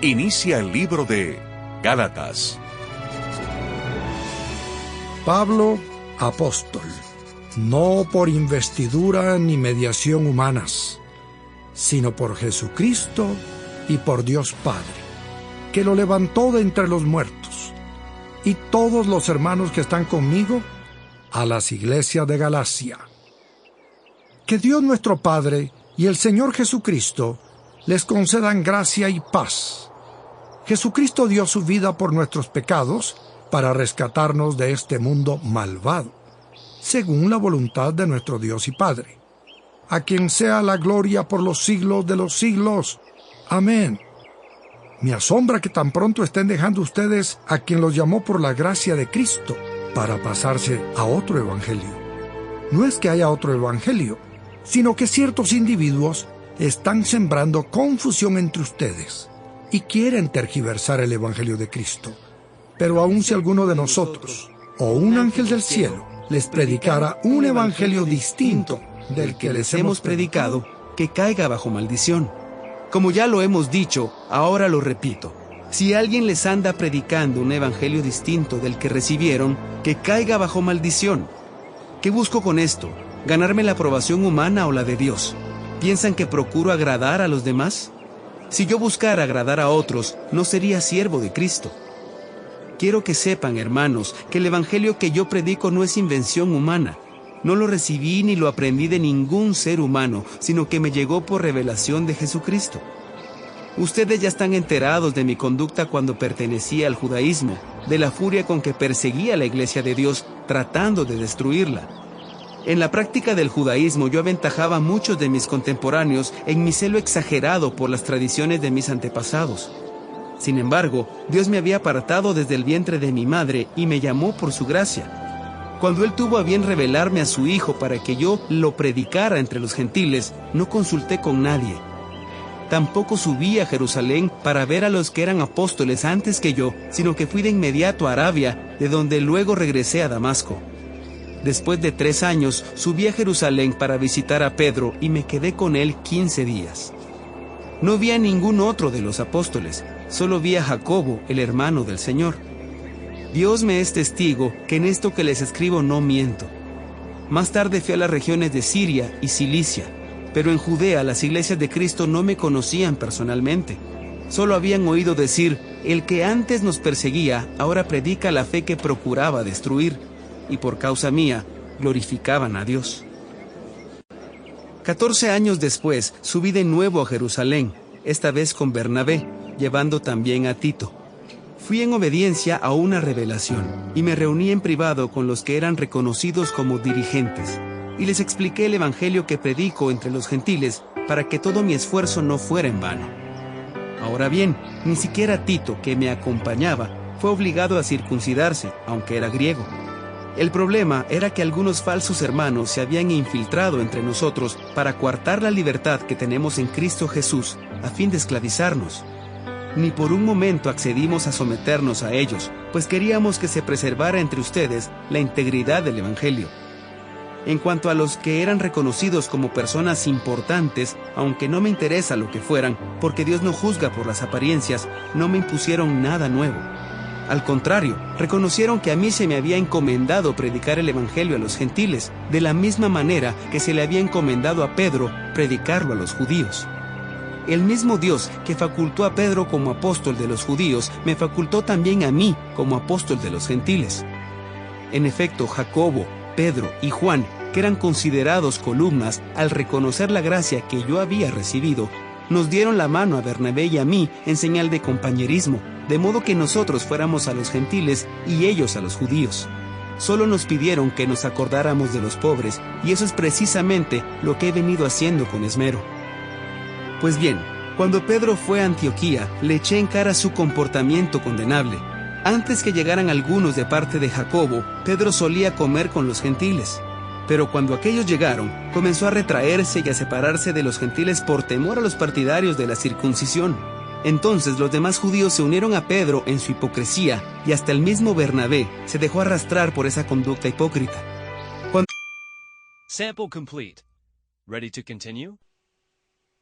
inicia el libro de Gálatas. Pablo, apóstol, no por investidura ni mediación humanas, sino por Jesucristo y por Dios Padre, que lo levantó de entre los muertos, y todos los hermanos que están conmigo, a las iglesias de Galacia. Que Dios nuestro Padre y el Señor Jesucristo les concedan gracia y paz. Jesucristo dio su vida por nuestros pecados para rescatarnos de este mundo malvado, según la voluntad de nuestro Dios y Padre, a quien sea la gloria por los siglos de los siglos. Amén. Me asombra que tan pronto estén dejando ustedes a quien los llamó por la gracia de Cristo para pasarse a otro evangelio. No es que haya otro evangelio, sino que ciertos individuos están sembrando confusión entre ustedes y quieren tergiversar el evangelio de Cristo. Pero aun si alguno de nosotros o un ángel del cielo les predicara un evangelio distinto del que les hemos predicado, que caiga bajo maldición. Como ya lo hemos dicho, ahora lo repito. Si alguien les anda predicando un evangelio distinto del que recibieron, que caiga bajo maldición. ¿Qué busco con esto? ¿Ganarme la aprobación humana o la de Dios? ¿Piensan que procuro agradar a los demás? Si yo buscara agradar a otros, no sería siervo de Cristo. Quiero que sepan, hermanos, que el evangelio que yo predico no es invención humana. No lo recibí ni lo aprendí de ningún ser humano, sino que me llegó por revelación de Jesucristo. Ustedes ya están enterados de mi conducta cuando pertenecía al judaísmo, de la furia con que perseguía a la iglesia de Dios, tratando de destruirla. En la práctica del judaísmo yo aventajaba a muchos de mis contemporáneos en mi celo exagerado por las tradiciones de mis antepasados. Sin embargo, Dios me había apartado desde el vientre de mi madre y me llamó por su gracia. Cuando Él tuvo a bien revelarme a su Hijo para que yo lo predicara entre los gentiles, no consulté con nadie. Tampoco subí a Jerusalén para ver a los que eran apóstoles antes que yo, sino que fui de inmediato a Arabia, de donde luego regresé a Damasco. Después de 3 años, subí a Jerusalén para visitar a Pedro y me quedé con él 15 días. No vi a ningún otro de los apóstoles, solo vi a Jacobo, el hermano del Señor. Dios me es testigo que en esto que les escribo no miento. Más tarde fui a las regiones de Siria y Cilicia, pero en Judea las iglesias de Cristo no me conocían personalmente. Solo habían oído decir, el que antes nos perseguía, ahora predica la fe que procuraba destruir, y por causa mía, glorificaban a Dios. 14 años después, subí de nuevo a Jerusalén, esta vez con Bernabé, llevando también a Tito. Fui en obediencia a una revelación, y me reuní en privado con los que eran reconocidos como dirigentes, y les expliqué el evangelio que predico entre los gentiles, para que todo mi esfuerzo no fuera en vano. Ahora bien, ni siquiera Tito, que me acompañaba, fue obligado a circuncidarse, aunque era griego. El problema era que algunos falsos hermanos se habían infiltrado entre nosotros para coartar la libertad que tenemos en Cristo Jesús, a fin de esclavizarnos. Ni por un momento accedimos a someternos a ellos, pues queríamos que se preservara entre ustedes la integridad del Evangelio. En cuanto a los que eran reconocidos como personas importantes, aunque no me interesa lo que fueran, porque Dios no juzga por las apariencias, no me impusieron nada nuevo. Al contrario, reconocieron que a mí se me había encomendado predicar el evangelio a los gentiles, de la misma manera que se le había encomendado a Pedro predicarlo a los judíos. El mismo Dios que facultó a Pedro como apóstol de los judíos, me facultó también a mí como apóstol de los gentiles. En efecto, Jacobo, Pedro y Juan, que eran considerados columnas, al reconocer la gracia que yo había recibido, nos dieron la mano a Bernabé y a mí en señal de compañerismo, de modo que nosotros fuéramos a los gentiles y ellos a los judíos. Solo nos pidieron que nos acordáramos de los pobres, y eso es precisamente lo que he venido haciendo con esmero. Pues bien, cuando Pedro fue a Antioquía, le eché en cara su comportamiento condenable. Antes que llegaran algunos de parte de Jacobo, Pedro solía comer con los gentiles. Pero cuando aquellos llegaron, comenzó a retraerse y a separarse de los gentiles por temor a los partidarios de la circuncisión. Entonces los demás judíos se unieron a Pedro en su hipocresía, y hasta el mismo Bernabé se dejó arrastrar por esa conducta hipócrita. Sample complete. Ready to continue?